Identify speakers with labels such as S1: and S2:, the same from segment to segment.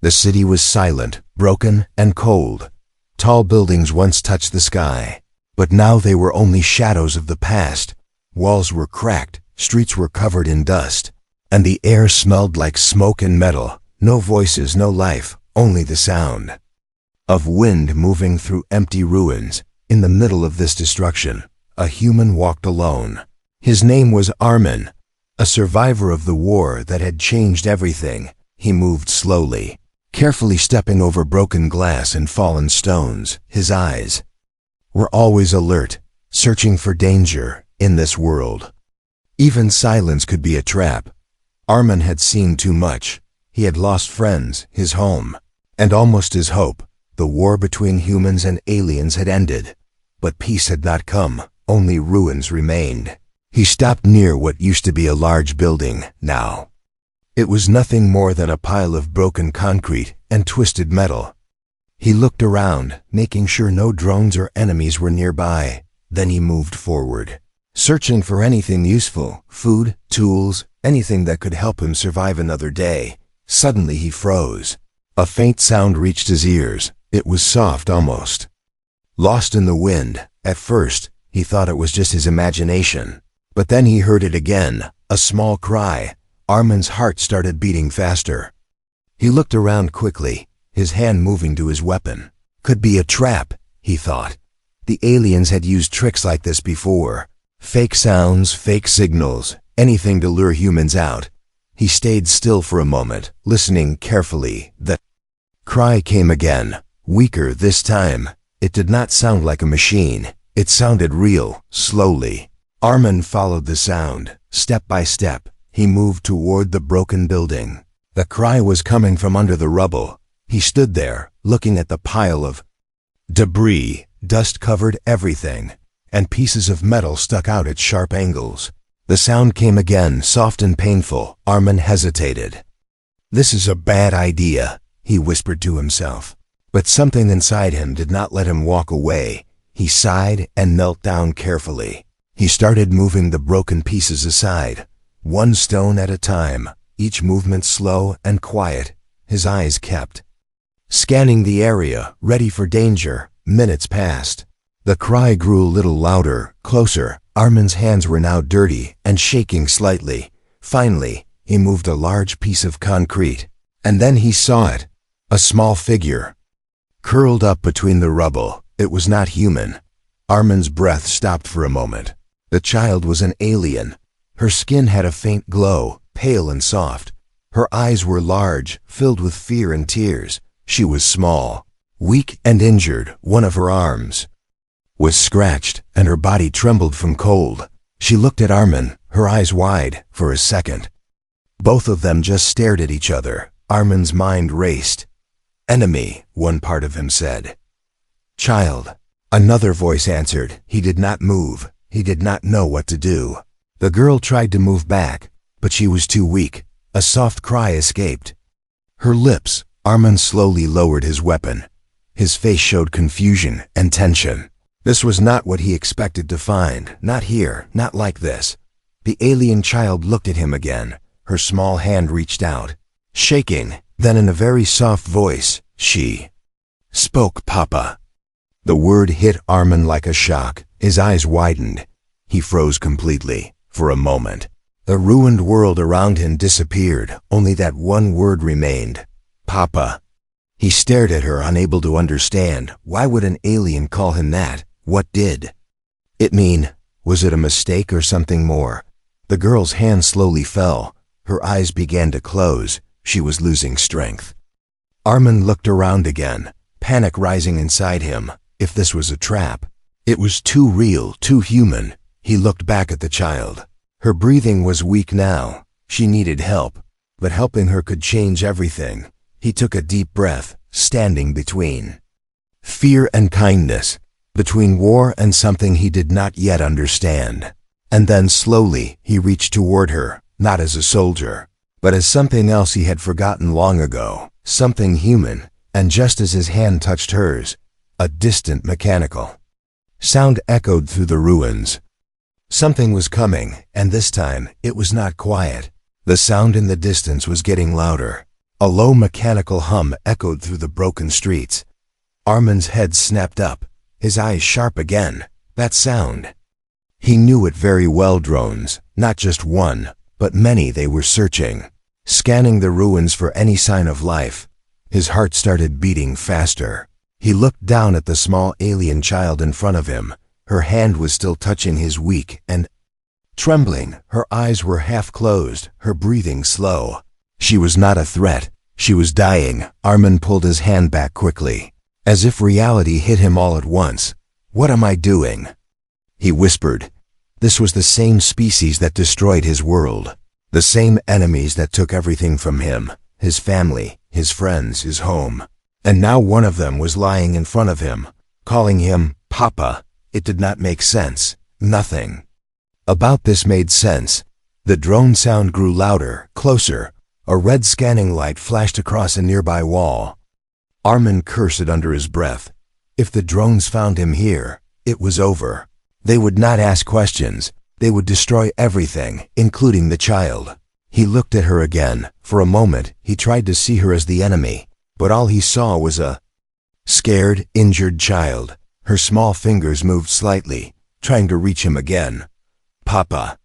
S1: The city was silent, broken, and cold. Tall buildings once touched the sky, but now they were only shadows of the past. Walls were cracked, streets were covered in dust, and the air smelled like smoke and metal. No voices, no life, only the sound of wind moving through empty ruins. In the middle of this destruction, a human walked alone. His name was Armin, a survivor of the war that had changed everything. He moved slowly, carefully stepping over broken glass and fallen stones. His eyes were always alert, searching for danger in this world. Even silence could be a trap. Armin had seen too much. He had lost friends, his home, and almost his hope. The war between humans and aliens had ended, but peace had not come. Only ruins remained. He stopped near what used to be a large building. Now, it was nothing more than a pile of broken concrete and twisted metal. He looked around, making sure no drones or enemies were nearby. Then he moved forward, searching for anything useful, food, tools, anything that could help him survive another day. Suddenly he froze. A faint sound reached his ears. It was soft, almost lost in the wind. At first, he thought it was just his imagination. But then he heard it again, a small cry. Armin's heart started beating faster. He looked around quickly, his hand moving to his weapon. Could be a trap, he thought. The aliens had used tricks like this before. Fake sounds, fake signals, anything to lure humans out. He stayed still for a moment, listening carefully. The cry came again, weaker this time. It did not sound like a machine. It sounded real, slowly. Armin followed the sound. Step by step, he moved toward the broken building. The cry was coming from under the rubble. He stood there, looking at the pile of debris. Dust covered everything, and pieces of metal stuck out at sharp angles. The sound came again, soft and painful. Armin hesitated. "This is a bad idea," he whispered to himself. But something inside him did not let him walk away. He sighed and knelt down carefully. He started moving the broken pieces aside, one stone at a time, each movement slow and quiet. His eyes kept scanning the area, ready for danger. Minutes passed. The cry grew a little louder, closer. Armin's hands were now dirty and shaking slightly. Finally, he moved a large piece of concrete. And then he saw it. A small figure, curled up between the rubble. It was not human. Armin's breath stopped for a moment. The child was an alien. Her skin had a faint glow, pale and soft. Her eyes were large, filled with fear and tears. She was small, weak and injured. One of her arms was scratched, and her body trembled from cold. She looked at Armin, her eyes wide. For a second, both of them just stared at each other. Armin's mind raced. "Enemy," one part of him said. "Child," another voice answered. He did not move. He did not know what to do. The girl tried to move back, but she was too weak. A soft cry escaped her lips. Armin slowly lowered his weapon. His face showed confusion and tension. This was not what he expected to find. Not here, not like this. The alien child looked at him again. Her small hand reached out, shaking. Then in a very soft voice, she spoke, "Papa." The word hit Armin like a shock. His eyes widened. He froze completely. For a moment, the ruined world around him disappeared. Only that one word remained. "Papa." He stared at her, unable to understand. Why would an alien call him that? What did it mean? Was it a mistake or something more? The girl's hand slowly fell. Her eyes began to close. She was losing strength. Armin looked around again, panic rising inside him. If this was a trap, it was too real, too human. He looked back at the child. Her breathing was weak now. She needed help, but helping her could change everything. He took a deep breath, standing between fear and kindness, between war and something he did not yet understand. And then slowly he reached toward her, not as a soldier, but as something else he had forgotten long ago, something human. And just as his hand touched hers, a distant mechanical sound echoed through the ruins. Something was coming, and this time it was not quiet. The sound in the distance was getting louder. A low mechanical hum echoed through the broken streets. Armin's head snapped up, his eyes sharp again. That sound. He knew it very well. Drones, not just one, but many. They were searching, scanning the ruins for any sign of life. His heart started beating faster. He looked down at the small alien child in front of him. Her hand was still touching his, weak and trembling. Her eyes were half closed, her breathing slow. She was not a threat. She was dying. Armin pulled his hand back quickly, as if reality hit him all at once. "What am I doing?" he whispered. This was the same species that destroyed his world, the same enemies that took everything from him, his family, his friends, his home. And now one of them was lying in front of him, calling him Papa. It did not make sense. Nothing about this made sense. The drone sound grew louder, closer. A red scanning light flashed across a nearby wall. Armin cursed under his breath. If the drones found him here, it was over. They would not ask questions. They would destroy everything, including the child. He looked at her again. For a moment, he tried to see her as the enemy, but all he saw was a scared, injured child. Her small fingers moved slightly, trying to reach him again. "Papa,"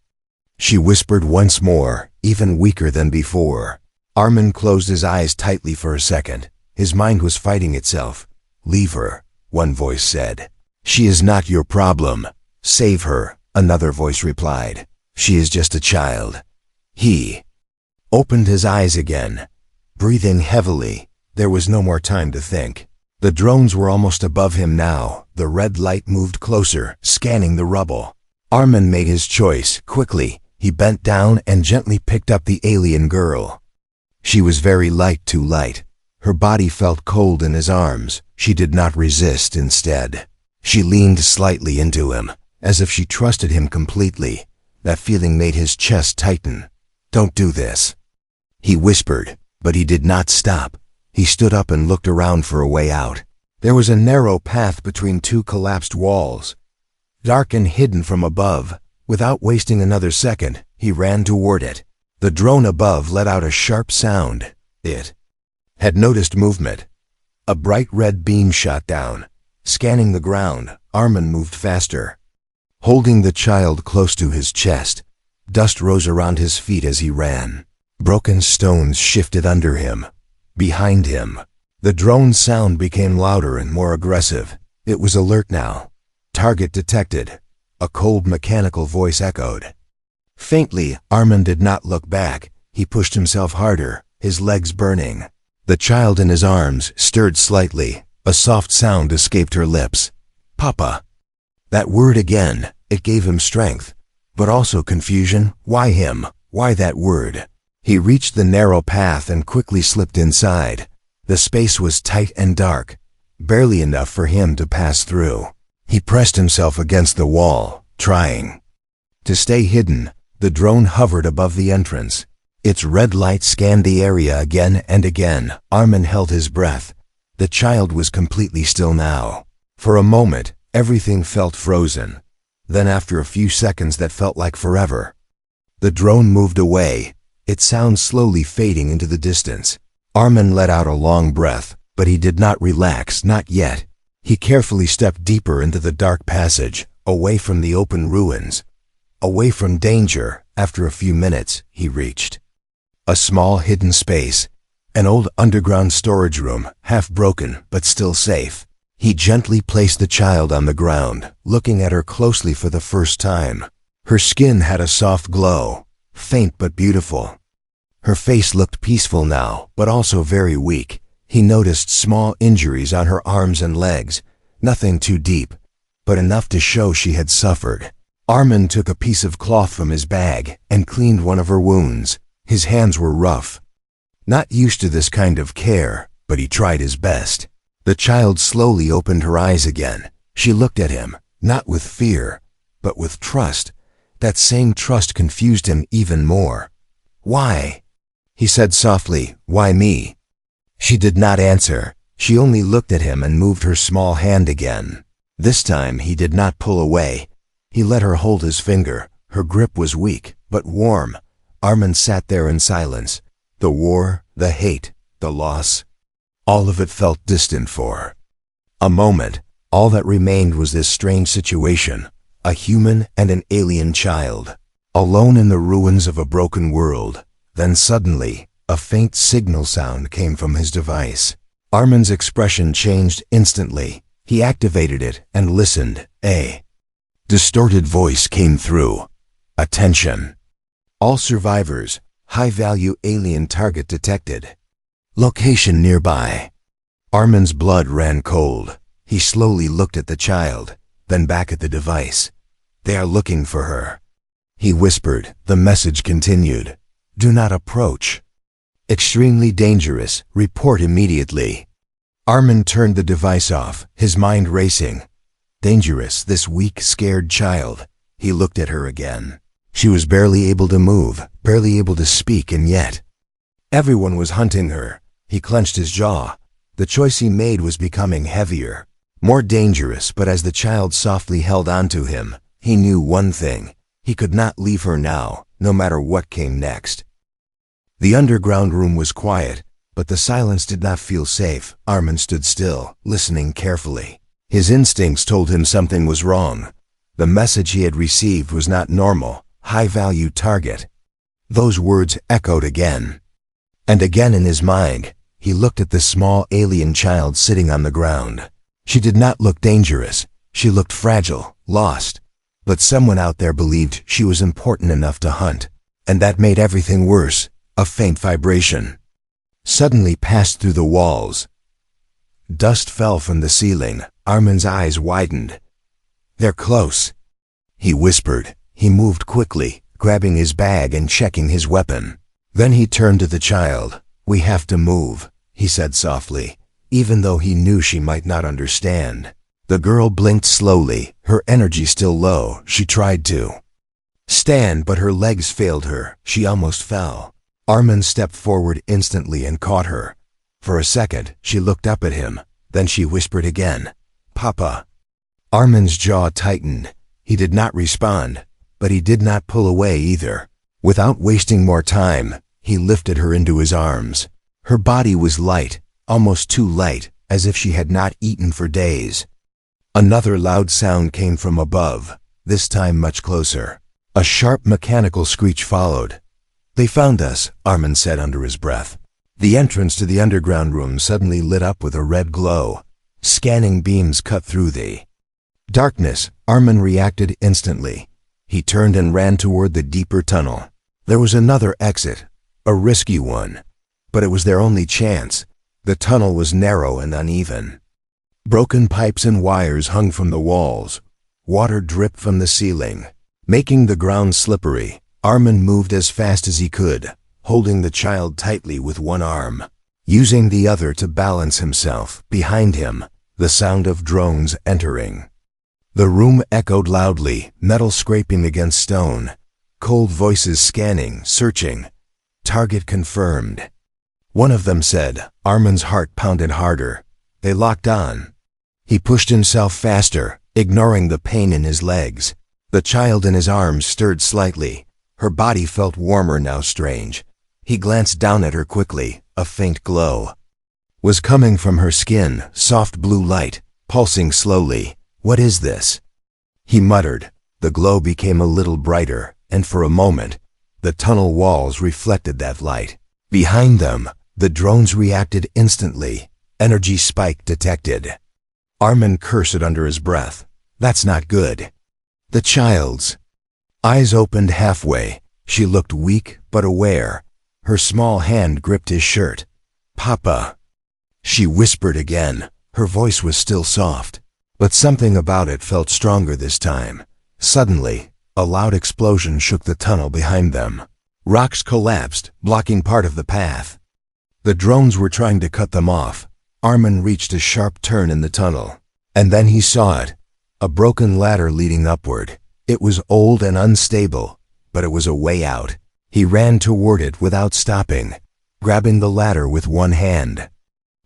S1: she whispered once more, even weaker than before. Armin closed his eyes tightly for a second. His mind was fighting itself. "Leave her," one voice said. "She is not your problem. Save her," another voice replied. "She is just a child." He opened his eyes again, breathing heavily. There was no more time to think. The drones were almost above him now. The red light moved closer, scanning the rubble. Armin made his choice. Quickly, he bent down and gently picked up the alien girl. She was very light, too light. Her body felt cold in his arms. She did not resist. Instead, she leaned slightly into him, as if she trusted him completely. That feeling made his chest tighten. "Don't do this," he whispered, but he did not stop. He stood up and looked around for a way out. There was a narrow path between two collapsed walls, dark and hidden from above. Without wasting another second, he ran toward it. The drone above let out a sharp sound. It had noticed movement. A bright red beam shot down, scanning the ground. Armin moved faster, holding the child close to his chest. Dust rose around his feet as he ran. Broken stones shifted under him. Behind him, the drone sound became louder and more aggressive. It was alert now. "Target detected," a cold mechanical voice echoed. Faintly, Armin did not look back. He pushed himself harder, his legs burning. The child in his arms stirred slightly. A soft sound escaped her lips. "Papa." That word again. It gave him strength, but also confusion. Why him? Why that word? He reached the narrow path and quickly slipped inside. The space was tight and dark, barely enough for him to pass through. He pressed himself against the wall, trying to stay hidden. The drone hovered above the entrance. Its red light scanned the area again and again. Armin held his breath. The child was completely still now. For a moment, everything felt frozen. Then after a few seconds that felt like forever, the drone moved away, its sound slowly fading into the distance. Armin let out a long breath, but he did not relax, not yet. He carefully stepped deeper into the dark passage, away from the open ruins, away from danger. After a few minutes, he reached a small hidden space, an old underground storage room, half broken but still safe. He gently placed the child on the ground, looking at her closely for the first time. Her skin had a soft glow, faint but beautiful. Her face looked peaceful now, but also very weak. He noticed small injuries on her arms and legs, nothing too deep, but enough to show she had suffered. Armin took a piece of cloth from his bag and cleaned one of her wounds. His hands were rough, not used to this kind of care, but he tried his best. The child slowly opened her eyes again. She looked at him, not with fear, but with trust. That same trust confused him even more. "Why?" he said softly. "Why me?" She did not answer. She only looked at him and moved her small hand again. This time he did not pull away. He let her hold his finger. Her grip was weak, but warm. Armin sat there in silence. The war, the hate, the loss. All of it felt distant for a moment. All that remained was this strange situation, a human and an alien child, alone in the ruins of a broken world. Then suddenly, a faint signal sound came from his device. Armin's expression changed instantly. He activated it and listened. A distorted voice came through. Attention. All survivors. High-value alien target detected. Location nearby. Armin's blood ran cold. He slowly looked at the child, then back at the device. They are looking for her. He whispered. The message continued. Do not approach. Extremely dangerous. Report immediately. Armin turned the device off, his mind racing. Dangerous, this weak, scared child. He looked at her again. She was barely able to move, barely able to speak, and yet everyone was hunting her. He clenched his jaw. The choice he made was becoming heavier, more dangerous, but as the child softly held onto him, he knew one thing. He could not leave her now, no matter what came next. The underground room was quiet, but the silence did not feel safe. Armin stood still, listening carefully. His instincts told him something was wrong. The message he had received was not normal. High-value target. Those words echoed again and again in his mind. He looked at the small alien child sitting on the ground. She did not look dangerous. She looked fragile, lost. But someone out there believed she was important enough to hunt. And that made everything worse. A faint vibration suddenly passed through the walls. Dust fell from the ceiling. Armin's eyes widened. They're close, he whispered. He moved quickly, grabbing his bag and checking his weapon. Then he turned to the child. We have to move, he said softly, even though he knew she might not understand. The girl blinked slowly, her energy still low. She tried to stand, but her legs failed her. She almost fell. Armin stepped forward instantly and caught her. For a second, she looked up at him. Then she whispered again, Papa. Armin's jaw tightened. He did not respond, but he did not pull away either. Without wasting more time, he lifted her into his arms. Her body was light, almost too light, as if she had not eaten for days. Another loud sound came from above, this time much closer. A sharp mechanical screech followed. They found us, Armin said under his breath. The entrance to the underground room suddenly lit up with a red glow. Scanning beams cut through the darkness. Armin reacted instantly. He turned and ran toward the deeper tunnel. There was another exit, a risky one, but it was their only chance. The tunnel was narrow and uneven. Broken pipes and wires hung from the walls. Water dripped from the ceiling, making the ground slippery. Armin moved as fast as he could, holding the child tightly with one arm, using the other to balance himself. Behind him, the sound of drones entering. The room echoed loudly, metal scraping against stone. Cold voices scanning, searching. Target confirmed. One of them said. Armin's heart pounded harder. They locked on. He pushed himself faster, ignoring the pain in his legs. The child in his arms stirred slightly. Her body felt warmer now, strange. He glanced down at her quickly. A faint glow was coming from her skin, soft blue light, pulsing slowly. What is this? He muttered. The glow became a little brighter, and for a moment, the tunnel walls reflected that light. Behind them, the drones reacted instantly. Energy spike detected. Armin cursed under his breath. That's not good. The child's eyes opened halfway. She looked weak but aware. Her small hand gripped his shirt. Papa, she whispered again. Her voice was still soft, but something about it felt stronger this time. Suddenly, a loud explosion shook the tunnel behind them. Rocks collapsed, blocking part of the path. The drones were trying to cut them off. Armin reached a sharp turn in the tunnel, and then he saw it. A broken ladder leading upward. It was old and unstable, but it was a way out. He ran toward it without stopping, grabbing the ladder with one hand,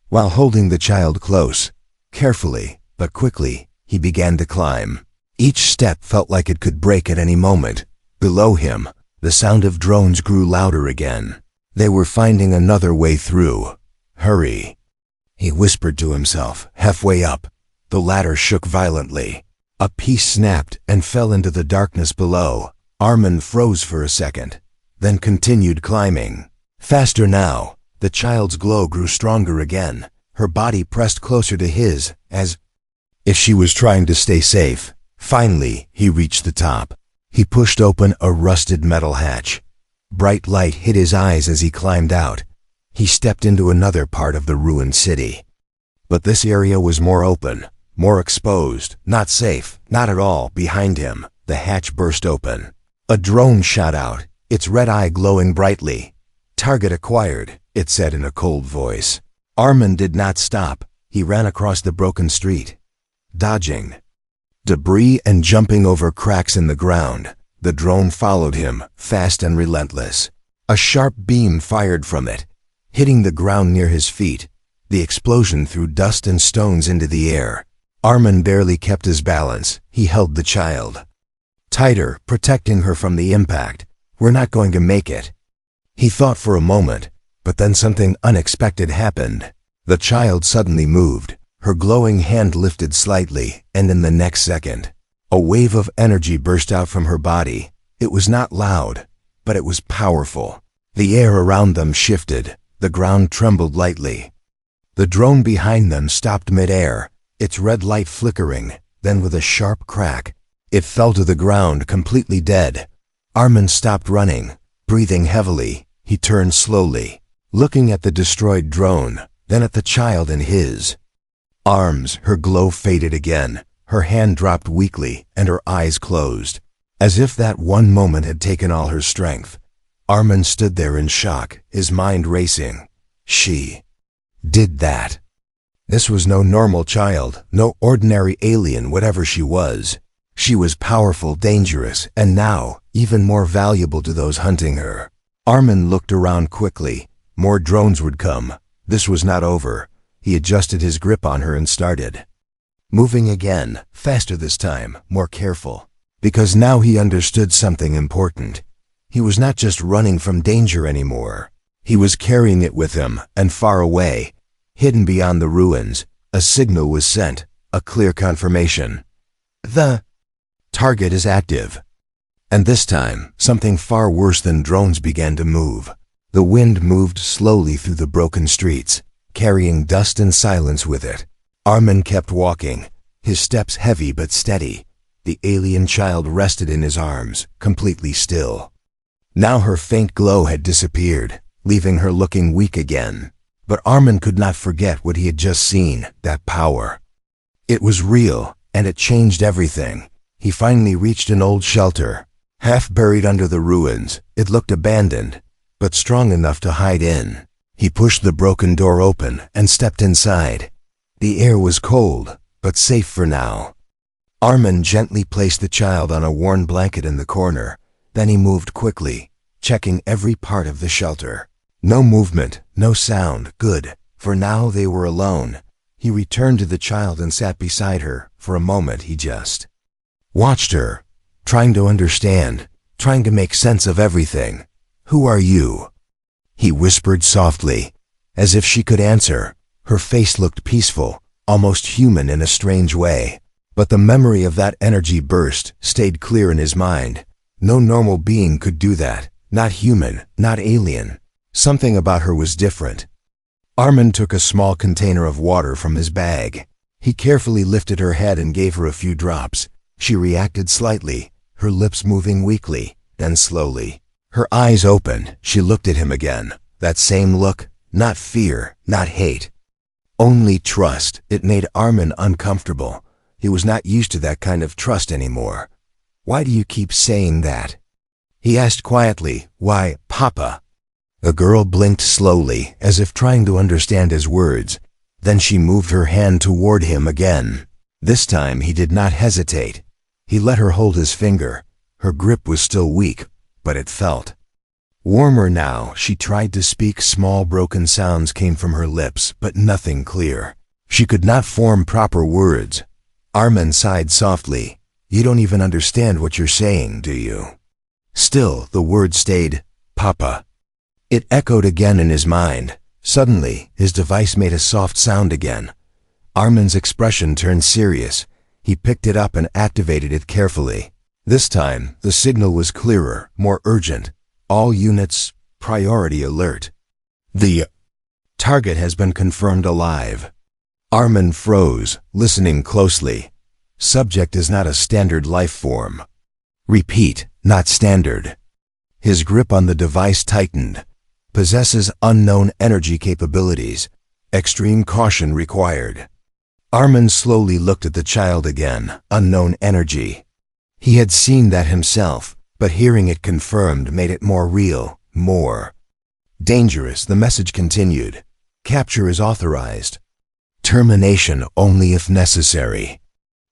S1: while holding the child close. Carefully, but quickly, he began to climb. Each step felt like it could break at any moment. Below him, the sound of drones grew louder again. They were finding another way through. Hurry, he whispered to himself. Halfway up, the ladder shook violently. A piece snapped and fell into the darkness below. Armin froze for a second, then continued climbing. Faster now. The child's glow grew stronger again. Her body pressed closer to his, as if she was trying to stay safe. Finally, he reached the top. He pushed open a rusted metal hatch. Bright light hit his eyes as he climbed out. He stepped into another part of the ruined city. But this area was more open, more exposed, not safe, not at all. Behind him, the hatch burst open. A drone shot out, its red eye glowing brightly. Target acquired, it said in a cold voice. Armin did not stop. He ran across the broken street, dodging debris and jumping over cracks in the ground. The drone followed him, fast and relentless. A sharp beam fired from it, hitting the ground near his feet. The explosion threw dust and stones into the air. Armin barely kept his balance. He held the child tighter, protecting her from the impact. We're not going to make it, he thought for a moment, but then something unexpected happened. The child suddenly moved. Her glowing hand lifted slightly, and in the next second, a wave of energy burst out from her body. It was not loud, but it was powerful. The air around them shifted. The ground trembled lightly. The drone behind them stopped mid-air, its red light flickering. Then with a sharp crack, it fell to the ground, completely dead. Armin stopped running, breathing heavily. He turned slowly, looking at the destroyed drone, then at the child in his arms. Her glow faded again. Her hand dropped weakly, and her eyes closed, as if that one moment had taken all her strength. Armin stood there in shock, his mind racing. She did that. This was no normal child, no ordinary alien, whatever she was. She was powerful, dangerous, and now even more valuable to those hunting her. Armin looked around quickly. More drones would come. This was not over. He adjusted his grip on her and started moving again, faster this time, more careful, because now he understood something important. He was not just running from danger anymore. He was carrying it with him, and far away, hidden beyond the ruins, a signal was sent, a clear confirmation. The target is active. And this time, something far worse than drones began to move. The wind moved slowly through the broken streets, carrying dust and silence with it. Armin kept walking, his steps heavy but steady. The alien child rested in his arms, completely still. Now her faint glow had disappeared, leaving her looking weak again. But Armin could not forget what he had just seen, that power. It was real, and it changed everything. He finally reached an old shelter, half buried under the ruins. It looked abandoned, but strong enough to hide in. He pushed the broken door open and stepped inside. The air was cold, but safe for now. Armin gently placed the child on a worn blanket in the corner. Then he moved quickly, checking every part of the shelter. No movement, no sound. Good, for now they were alone. He returned to the child and sat beside her. For a moment he just watched her, trying to understand, trying to make sense of everything. "Who are you?" he whispered softly, as if she could answer. Her face looked peaceful, almost human in a strange way. But the memory of that energy burst stayed clear in his mind. No normal being could do that. Not human, not alien. Something about her was different. Armin took a small container of water from his bag. He carefully lifted her head and gave her a few drops. She reacted slightly, her lips moving weakly, then slowly. Her eyes opened. She looked at him again. That same look, not fear, not hate. Only trust. It made Armin uncomfortable. He was not used to that kind of trust anymore. "Why do you keep saying that?" he asked quietly. "Why, Papa?" The girl blinked slowly, as if trying to understand his words. Then she moved her hand toward him again. This time he did not hesitate. He let her hold his finger. Her grip was still weak, but it felt warmer now. She tried to speak. Small broken sounds came from her lips, but nothing clear. She could not form proper words. Armin sighed softly. "You don't even understand what you're saying, do you?" Still, the word stayed, "Papa." It echoed again in his mind, Suddenly, his device made a soft sound again. Armin's expression turned serious. He picked it up and activated it carefully. This time, the signal was clearer, more urgent. All units, priority alert. The target has been confirmed alive. Armin froze, listening closely. Subject is not a standard life form. Repeat, not standard. His grip on the device tightened. Possesses unknown energy capabilities. Extreme caution required. Armin slowly looked at the child again. Unknown energy. He had seen that himself, but hearing it confirmed made it more real, more dangerous. The message continued. Capture is authorized. Termination only if necessary.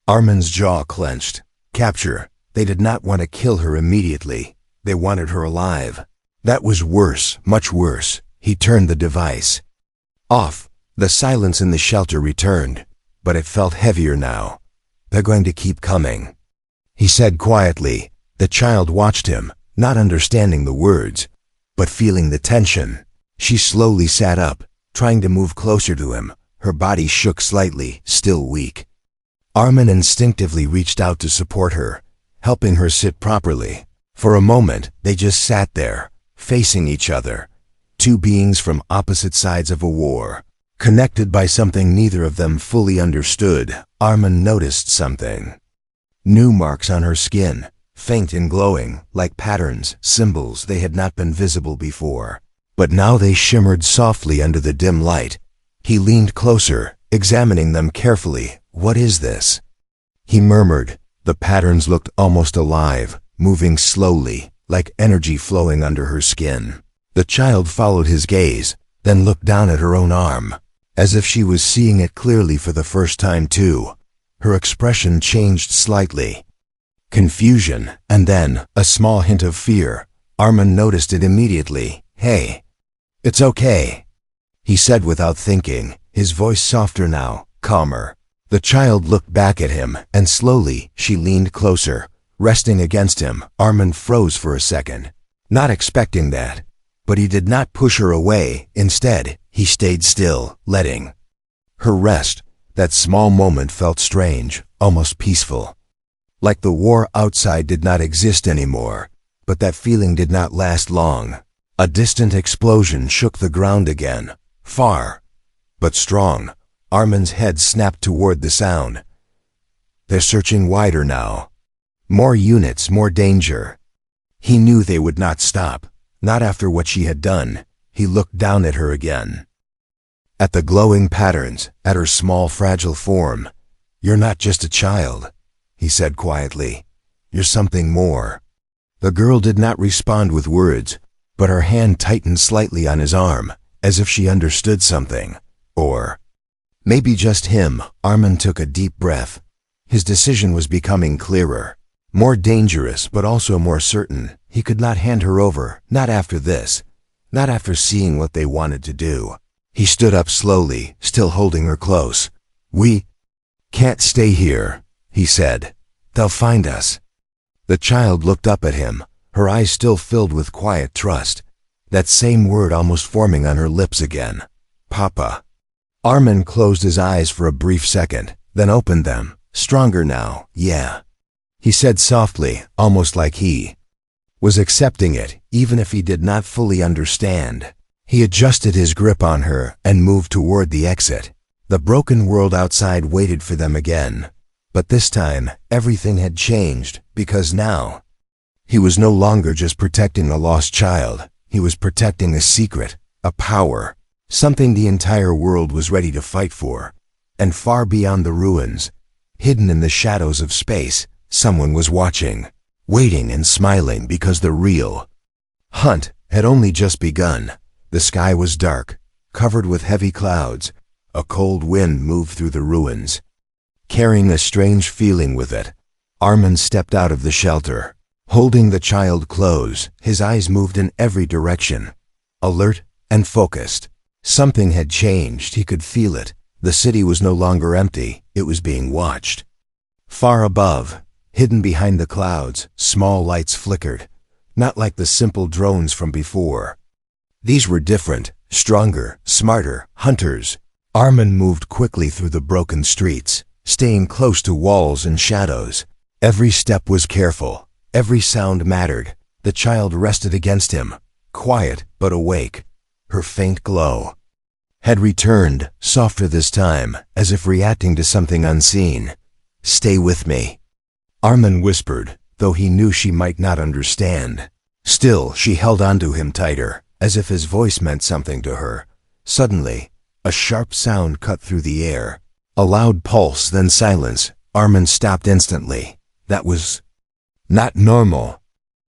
S1: Armin's jaw clenched. Capture. They did not want to kill her immediately. They wanted her alive. That was worse, much worse. He turned the device off. The silence in the shelter returned, but it felt heavier now. They're going to keep coming, he said quietly. The child watched him, not understanding the words, but feeling the tension. She slowly sat up, trying to move closer to him. Her body shook slightly, still weak. Armin instinctively reached out to support her, helping her sit properly. For a moment, they just sat there, facing each other. Two beings from opposite sides of a war, connected by something neither of them fully understood. Armin noticed something. New marks on her skin, faint and glowing, like patterns, symbols they had not been visible before. But now they shimmered softly under the dim light. He leaned closer, examining them carefully. What is this? He murmured. The patterns looked almost alive, moving slowly, like energy flowing under her skin. The child followed his gaze, then looked down at her own arm, as if she was seeing it clearly for the first time too. Her expression changed slightly. Confusion, and then a small hint of fear. Armin noticed it immediately. Hey, it's okay, he said without thinking, his voice softer now, calmer. The child looked back at him, and slowly she leaned closer, resting against him. Armin froze for a second, not expecting that. But he did not push her away. Instead, he stayed still, letting her rest. That small moment felt strange, almost peaceful. Like the war outside did not exist anymore. But that feeling did not last long. A distant explosion shook the ground again, far, but strong. Armin's head snapped toward the sound. They're searching wider now. More units, more danger. He knew they would not stop, not after what she had done. He looked down at her again. At the glowing patterns, at her small, fragile form. You're not just a child, he said quietly. You're something more. The girl did not respond with words, but her hand tightened slightly on his arm, as if she understood something. Or maybe just him. Armin took a deep breath. His decision was becoming clearer. More dangerous, but also more certain. He could not hand her over, not after this. Not after seeing what they wanted to do. He stood up slowly, still holding her close. We can't stay here, he said. They'll find us. The child looked up at him, her eyes still filled with quiet trust. That same word almost forming on her lips again. Papa. Armin closed his eyes for a brief second, then opened them. Stronger now, yeah, he said softly, almost like he was accepting it, even if he did not fully understand. He adjusted his grip on her and moved toward the exit. The broken world outside waited for them again. But this time, everything had changed, because now he was no longer just protecting a lost child. He was protecting a secret, a power, something the entire world was ready to fight for. And far beyond the ruins, hidden in the shadows of space, someone was watching, waiting and smiling, because the real hunt had only just begun. The sky was dark, covered with heavy clouds. A cold wind moved through the ruins, carrying a strange feeling with it. Armin stepped out of the shelter, holding the child close. His eyes moved in every direction, alert and focused. Something had changed. He could feel it. The city was no longer empty. It was being watched. Far above, hidden behind the clouds, small lights flickered, not like the simple drones from before. These were different, Stronger, smarter, hunters. Armin moved quickly through the broken streets, staying close to walls and shadows. Every step was careful. Every sound mattered. The child rested against him, quiet but awake. Her faint glow had returned, softer this time, as if reacting to something unseen. "Stay with me," Armin whispered, though he knew she might not understand. Still, she held onto him tighter, as if his voice meant something to her. Suddenly, a sharp sound cut through the air. A loud pulse, then silence. Armin stopped instantly. That was not normal,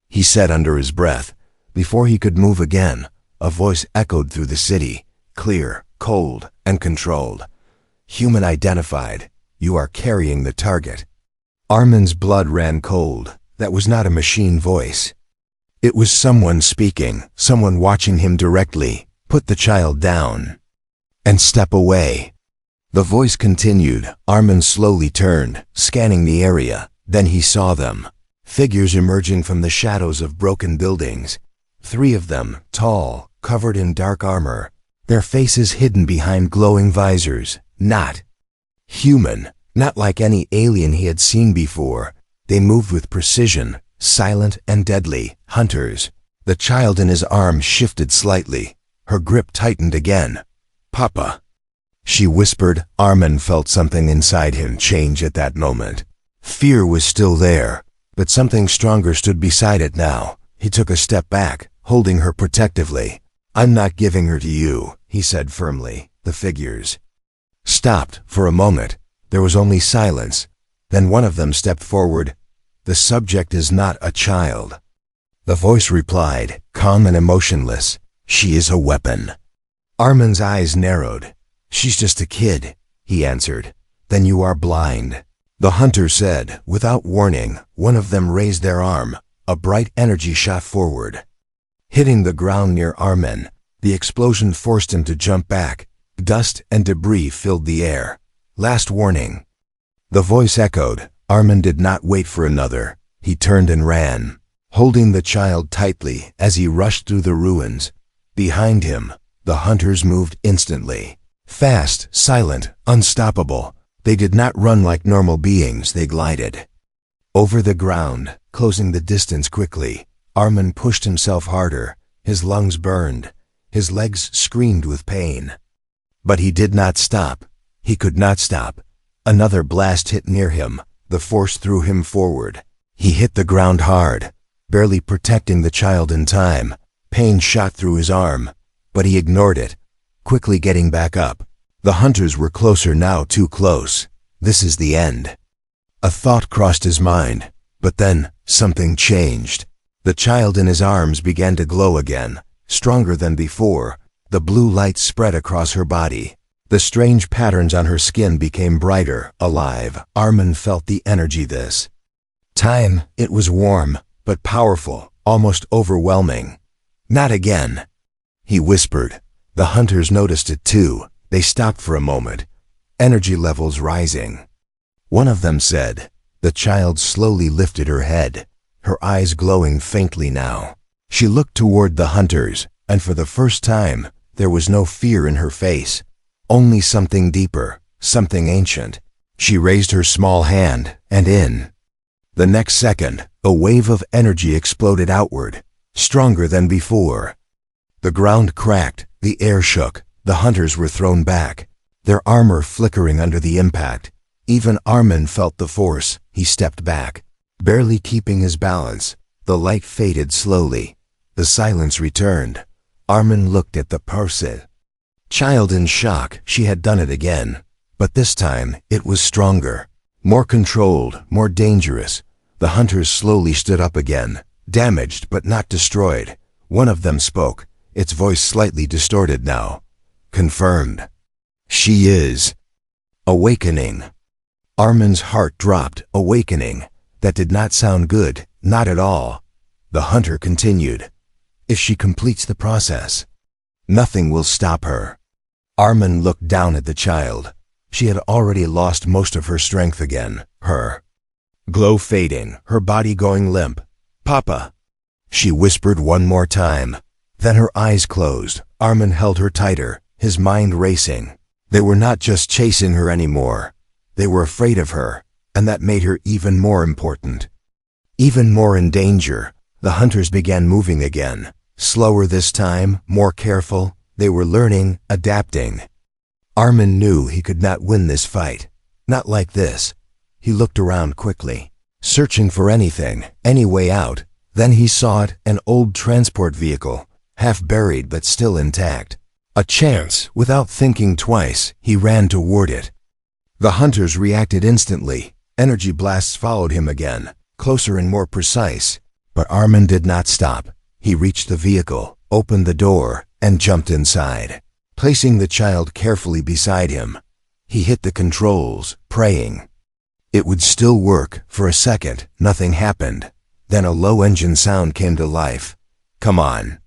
S1: he said under his breath. Before he could move again, a voice echoed through the city, clear, cold, and controlled. "Human identified. You are carrying the target." Armin's blood ran cold. That was not a machine voice. It was someone speaking, someone watching him directly. "Put the child down and step away." The voice continued. Armin slowly turned, scanning the area. Then he saw them. Figures emerging from the shadows of broken buildings. 3 of them, tall, covered in dark armor, their faces hidden behind glowing visors. Not human, not like any alien he had seen before. They moved with precision, silent and deadly. Hunters. The child in his arms shifted slightly. Her grip tightened again. "Papa," she whispered. Armin felt something inside him change at that moment. Fear was still there, but something stronger stood beside it now. He took a step back, holding her protectively. "I'm not giving her to you," he said firmly. The figures stopped for a moment. There was only silence. Then one of them stepped forward. "The subject is not a child," the voice replied, calm and emotionless. "She is a weapon." Armin's eyes narrowed. "She's just a kid," he answered. "Then you are blind," the hunter said. Without warning, one of them raised their arm. A bright energy shot forward, hitting the ground near Armin. The explosion forced him to jump back. Dust and debris filled the air. "Last warning," the voice echoed. Armin did not wait for another. He turned and ran, holding the child tightly as he rushed through the ruins. Behind him, the hunters moved instantly. Fast, silent, unstoppable. They did not run like normal beings, they glided over the ground, closing the distance quickly. Armin pushed himself harder. His lungs burned. His legs screamed with pain. But he did not stop. He could not stop. Another blast hit near him. The force threw him forward. He hit the ground hard, barely protecting the child in time. Pain shot through his arm, but he ignored it, quickly getting back up. The hunters were closer now, too close. This is the end. A thought crossed his mind, but then something changed. The child in his arms began to glow again, stronger than before. The blue light spread across her body. The strange patterns on her skin became brighter, alive. Armin felt the energy this time. It was warm, but powerful, almost overwhelming. "Not again," he whispered. The hunters noticed it too. They stopped for a moment, energy levels rising. One of them said. The child slowly lifted her head, her eyes glowing faintly now. She looked toward the hunters, and for the first time, there was no fear in her face. Only something deeper, something ancient. She raised her small hand, and in the next second, a wave of energy exploded outward, stronger than before. The ground cracked, the air shook, the hunters were thrown back, their armor flickering under the impact. Even Armin felt the force. He stepped back, barely keeping his balance. The light faded slowly. The silence returned. Armin looked at the person. Child in shock, she had done it again. But this time, it was stronger, more controlled, more dangerous. The hunters slowly stood up again, damaged but not destroyed. One of them spoke, its voice slightly distorted now. "Confirmed. She is awakening." Armin's heart dropped. Awakening. That did not sound good, not at all. The hunter continued. "If she completes the process, nothing will stop her." Armin looked down at the child. She had already lost most of her strength again, her glow fading, her body going limp. "Papa," she whispered one more time. Then her eyes closed. Armin held her tighter, his mind racing. They were not just chasing her anymore. They were afraid of her, and that made her even more important. Even more in danger. The hunters began moving again. Slower this time, more careful. They were learning, adapting. Armin knew he could not win this fight. Not like this. He looked around quickly, searching for anything, any way out. Then he saw it, an old transport vehicle, half buried but still intact. A chance. Without thinking twice, he ran toward it. The hunters reacted instantly. Energy blasts followed him again, closer and more precise. But Armin did not stop. He reached the vehicle, opened the door, and jumped inside. Placing the child carefully beside him, he hit the controls, praying. It would still work. For a second, nothing happened. Then a low engine sound came to life. "Come on,"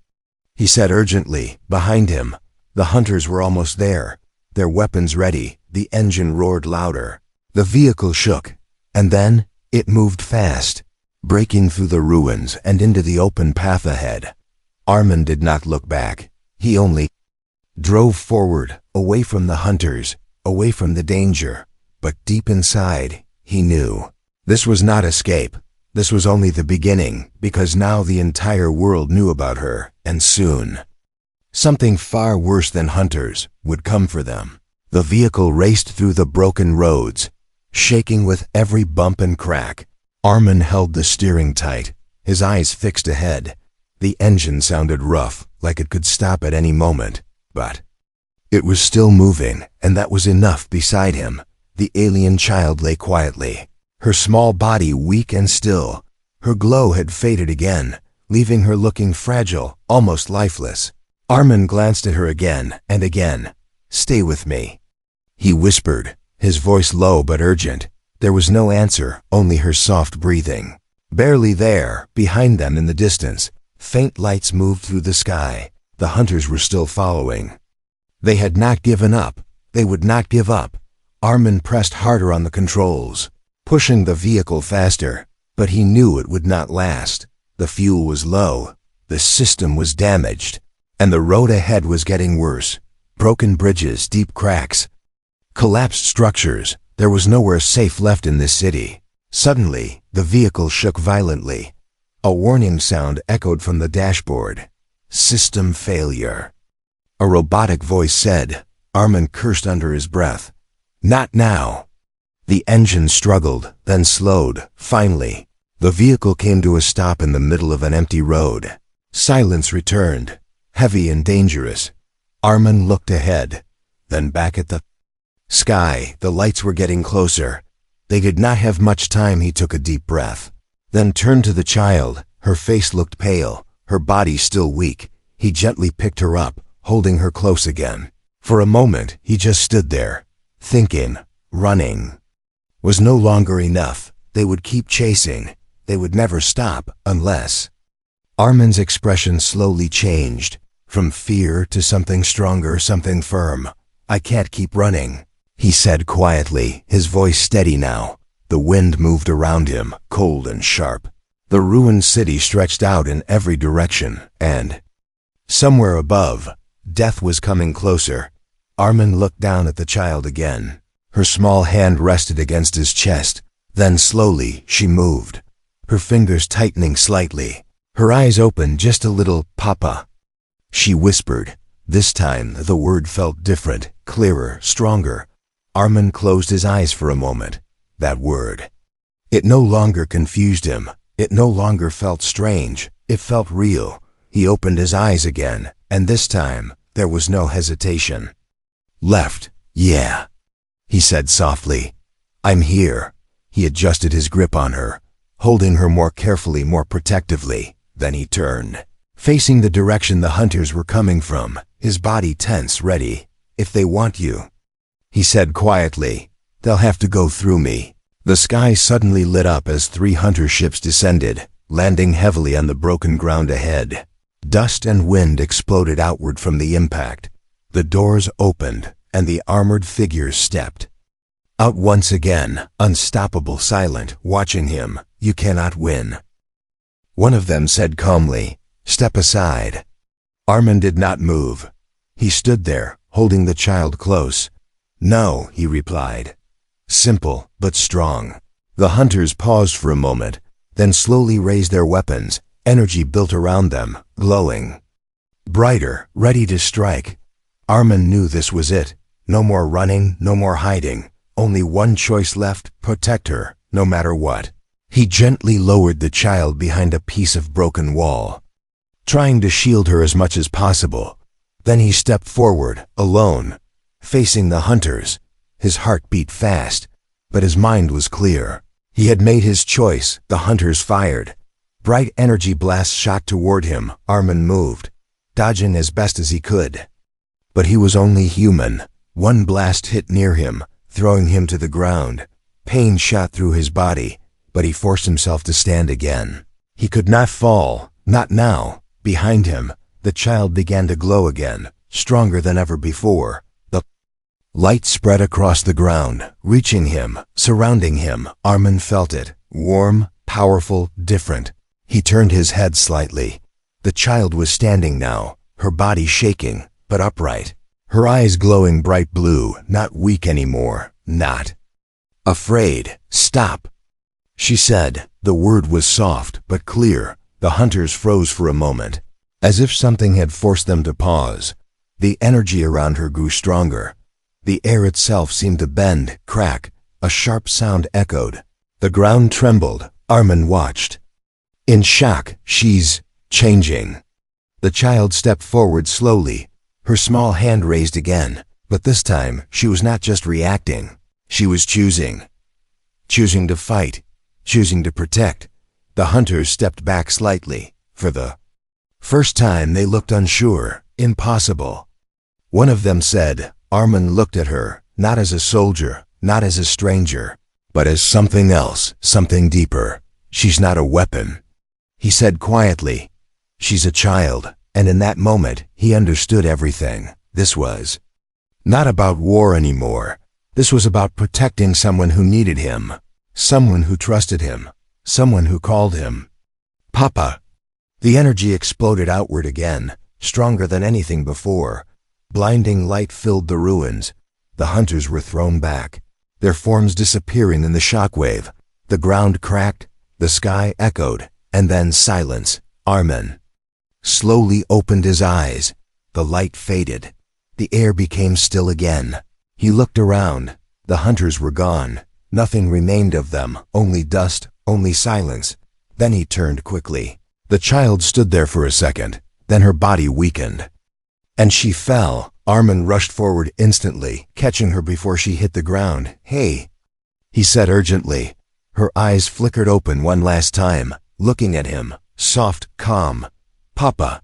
S1: he said urgently. Behind him, the hunters were almost there, their weapons ready. The engine roared louder. The vehicle shook, and then it moved fast, breaking through the ruins and into the open path ahead. Armin did not look back. He only drove forward, away from the hunters, away from the danger. But deep inside, he knew. This was not escape. This was only the beginning, because now the entire world knew about her, and soon something far worse than hunters would come for them. The vehicle raced through the broken roads, shaking with every bump and crack. Armin held the steering tight, his eyes fixed ahead. The engine sounded rough, like it could stop at any moment, but it was still moving, and that was enough. Beside him, the alien child lay quietly, her small body weak and still. Her glow had faded again, leaving her looking fragile, almost lifeless. Armin glanced at her again and again. "Stay with me," he whispered, his voice low but urgent. There was no answer, only her soft breathing. Barely there, behind them in the distance, faint lights moved through the sky. The hunters were still following. They had not given up. They would not give up. Armin pressed harder on the controls, pushing the vehicle faster, but he knew it would not last. The fuel was low, the system was damaged, and the road ahead was getting worse. Broken bridges, deep cracks, collapsed structures. There was nowhere safe left in this city. Suddenly, the vehicle shook violently. A warning sound echoed from the dashboard. "System failure," a robotic voice said. Armin cursed under his breath. "Not now." The engine struggled, then slowed. Finally, the vehicle came to a stop in the middle of an empty road. Silence returned, heavy and dangerous. Armin looked ahead, then back at the sky. The lights were getting closer. They did not have much time. He took a deep breath, then turned to the child. Her face looked pale, her body still weak. He gently picked her up, holding her close again. For a moment, he just stood there, thinking. Running was no longer enough. They would keep chasing. They would never stop, unless... Armin's expression slowly changed, from fear to something stronger, something firm. "I can't keep running," he said quietly, his voice steady now. The wind moved around him, cold and sharp. The ruined city stretched out in every direction, and somewhere above, death was coming closer. Armin looked down at the child again. Her small hand rested against his chest. Then slowly, she moved, her fingers tightening slightly. Her eyes opened just a little. "Papa," she whispered. This time, the word felt different, clearer, stronger. Armin closed his eyes for a moment. That word. It no longer confused him. It no longer felt strange. It felt real. He opened his eyes again, and this time, there was no hesitation. "Left, yeah," he said softly. "I'm here." He adjusted his grip on her, holding her more carefully, more protectively. Then he turned, facing the direction the hunters were coming from, his body tense, ready. "If they want you," he said quietly, "they'll have to go through me." The sky suddenly lit up as 3 hunter ships descended, landing heavily on the broken ground ahead. Dust and wind exploded outward from the impact. The doors opened, and the armored figures stepped out once again, unstoppable, silent, watching him. "You cannot win," one of them said calmly. "Step aside." Armin did not move. He stood there, holding the child close. "No," he replied. Simple, but strong. The hunters paused for a moment, then slowly raised their weapons. Energy built around them, glowing. Brighter, ready to strike. Armin knew this was it. No more running, no more hiding. Only one choice left: protect her, no matter what. He gently lowered the child behind a piece of broken wall, trying to shield her as much as possible. Then he stepped forward, alone, facing the hunters. His heart beat fast, but his mind was clear. He had made his choice. The hunters fired. Bright energy blasts shot toward him. Armin moved, dodging as best as he could. But he was only human. One blast hit near him, throwing him to the ground. Pain shot through his body, but he forced himself to stand again. He could not fall, not now. Behind him, the child began to glow again, stronger than ever before. The light spread across the ground, reaching him, surrounding him. Armin felt it, warm, powerful, different. He turned his head slightly. The child was standing now, her body shaking, but upright. Her eyes glowing bright blue, not weak anymore, not afraid. "Stop," she said. The word was soft, but clear. The hunters froze for a moment, as if something had forced them to pause. The energy around her grew stronger. The air itself seemed to bend, crack. A sharp sound echoed. The ground trembled. Armin watched. In shock. "She's changing." The child stepped forward slowly, her small hand raised again. But this time, she was not just reacting. She was choosing. Choosing to fight. Choosing to protect. The hunters stepped back slightly. For the first time, they looked unsure, impossible. One of them said. Armin looked at her, not as a soldier, not as a stranger, but as something else, something deeper. "She's not a weapon," he said quietly. "She's a child." And in that moment, he understood everything. This was not about war anymore. This was about protecting someone who needed him, someone who trusted him, someone who called him Papa. The energy exploded outward again, stronger than anything before. Blinding light filled the ruins. The hunters were thrown back, their forms disappearing in the shockwave. The ground cracked, the sky echoed, and then silence. Armin slowly opened his eyes. The light faded. The air became still again. He looked around. The hunters were gone. Nothing remained of them, only dust, only silence. Then he turned quickly. The child stood there for a second, then her body weakened, and she fell. Armin rushed forward instantly, catching her before she hit the ground. "Hey," he said urgently. Her eyes flickered open one last time, looking at him, soft, calm. "Papa."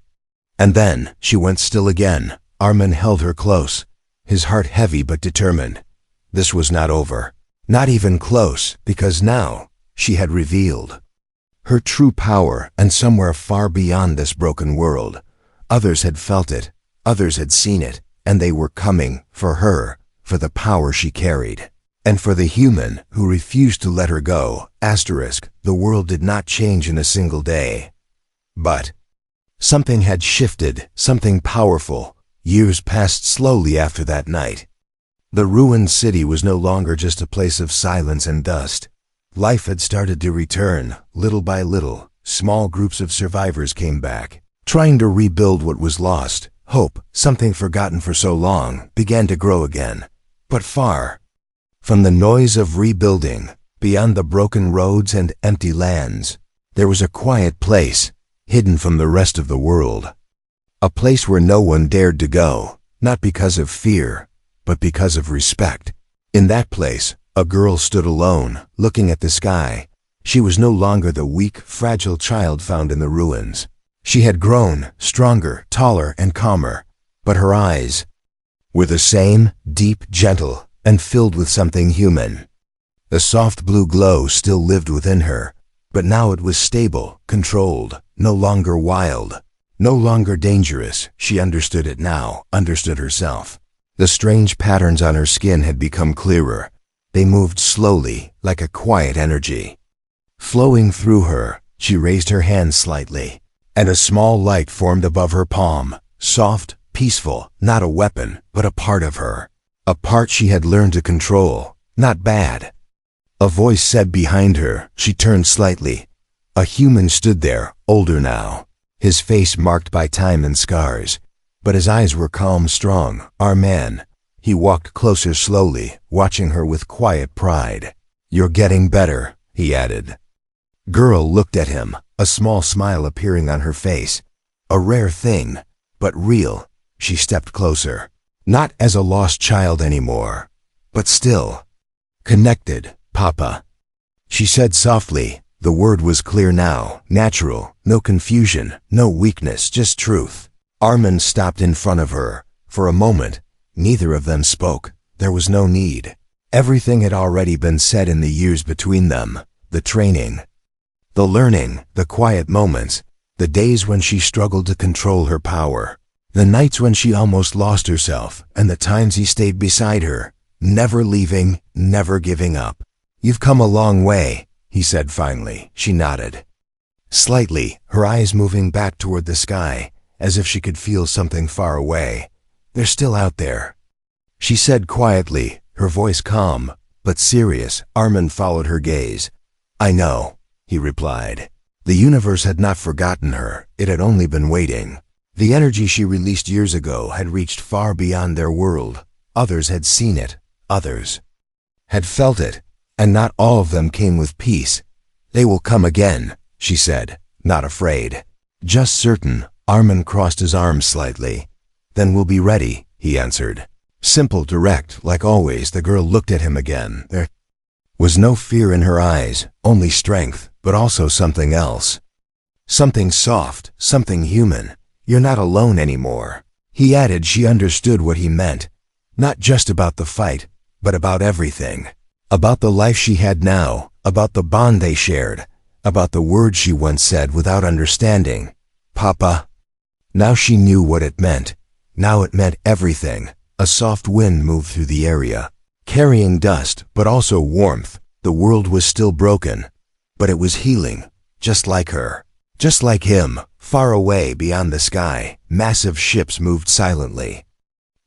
S1: And then she went still again. Armin held her close, his heart heavy but determined. This was not over. Not even close, because now she had revealed her true power, and somewhere far beyond this broken world. Others had felt it, others had seen it, and they were coming for her, for the power she carried. And for the human who refused to let her go. The world did not change in a single day. But something had shifted, something powerful. Years passed slowly after that night. The ruined city was no longer just a place of silence and dust. Life had started to return, little by little. Small groups of survivors came back, trying to rebuild what was lost. Hope, something forgotten for so long, began to grow again. But far from the noise of rebuilding, beyond the broken roads and empty lands, there was a quiet place, hidden from the rest of the world. A place where no one dared to go, not because of fear, but because of respect. In that place, a girl stood alone, looking at the sky. She was no longer the weak, fragile child found in the ruins. She had grown, stronger, taller, and calmer. But her eyes were the same, deep, gentle, and filled with something human. The soft blue glow still lived within her, but now it was stable, controlled, no longer wild, no longer dangerous. She understood it now, understood herself. The strange patterns on her skin had become clearer. They moved slowly, like a quiet energy. Flowing through her, she raised her hand slightly, and a small light formed above her palm, soft, peaceful, not a weapon, but a part of her. A part she had learned to control, not bad. A voice said behind her. She turned slightly. A human stood there, older now, his face marked by time and scars, but his eyes were calm, strong. Our man. He walked closer slowly, watching her with quiet pride. You're getting better, he added. Girl looked at him, a small smile appearing on her face. A rare thing, but real. She stepped closer. Not as a lost child anymore, but still connected. Papa, she said softly. The word was clear now, natural, no confusion, no weakness, just truth. Armin stopped in front of her. For a moment, neither of them spoke. There was no need. Everything had already been said in the years between them. The training, the learning, the quiet moments, the days when she struggled to control her power, the nights when she almost lost herself, and the times he stayed beside her, never leaving, never giving up. You've come a long way, he said finally. She nodded. Slightly, her eyes moving back toward the sky, as if she could feel something far away. They're still out there, she said quietly, her voice calm, but serious. Armin followed her gaze. I know, he replied. The universe had not forgotten her, it had only been waiting. The energy she released years ago had reached far beyond their world. Others had seen it, others had felt it, and not all of them came with peace. They will come again, she said, not afraid, just certain. Armin crossed his arms slightly. Then we'll be ready, he answered. Simple, direct, like always. The girl looked at him again. There was no fear in her eyes, only strength, but also something else. Something soft, something human. You're not alone anymore, he added. She understood what he meant. Not just about the fight, but about everything. About the life she had now, about the bond they shared, about the words she once said without understanding. Papa. Now she knew what it meant. Now it meant everything. A soft wind moved through the area, carrying dust, but also warmth. The world was still broken, but it was healing, just like her, just like him. Far away beyond the sky, massive ships moved silently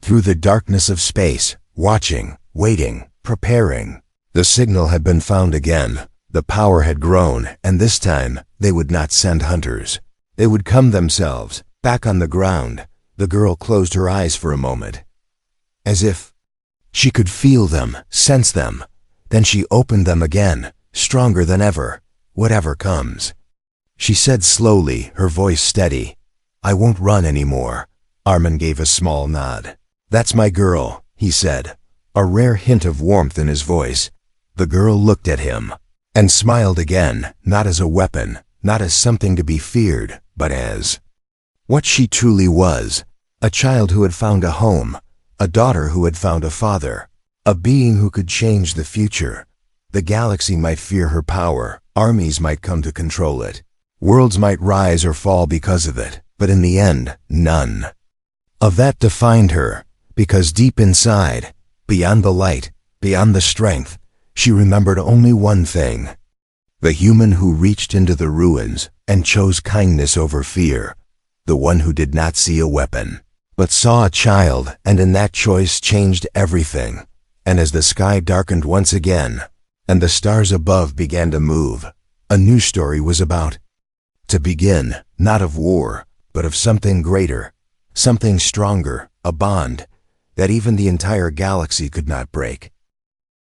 S1: through the darkness of space, watching, waiting, preparing. The signal had been found again. The power had grown, and this time, they would not send hunters. They would come themselves, back on the ground. The girl closed her eyes for a moment, as if she could feel them, sense them. Then she opened them again, stronger than ever. Whatever comes, she said slowly, her voice steady. I won't run anymore. Armin gave a small nod. That's my girl, he said, a rare hint of warmth in his voice. The girl looked at him and smiled again, not as a weapon, not as something to be feared, but as what she truly was, a child who had found a home, a daughter who had found a father, a being who could change the future. The galaxy might fear her power, armies might come to control it, worlds might rise or fall because of it, but in the end, none of that defined her, because deep inside, beyond the light, beyond the strength, she remembered only one thing. The human who reached into the ruins and chose kindness over fear. The one who did not see a weapon, but saw a child, and in that choice changed everything. And as the sky darkened once again, and the stars above began to move, a new story was about to begin, not of war, but of something greater, something stronger, a bond that even the entire galaxy could not break.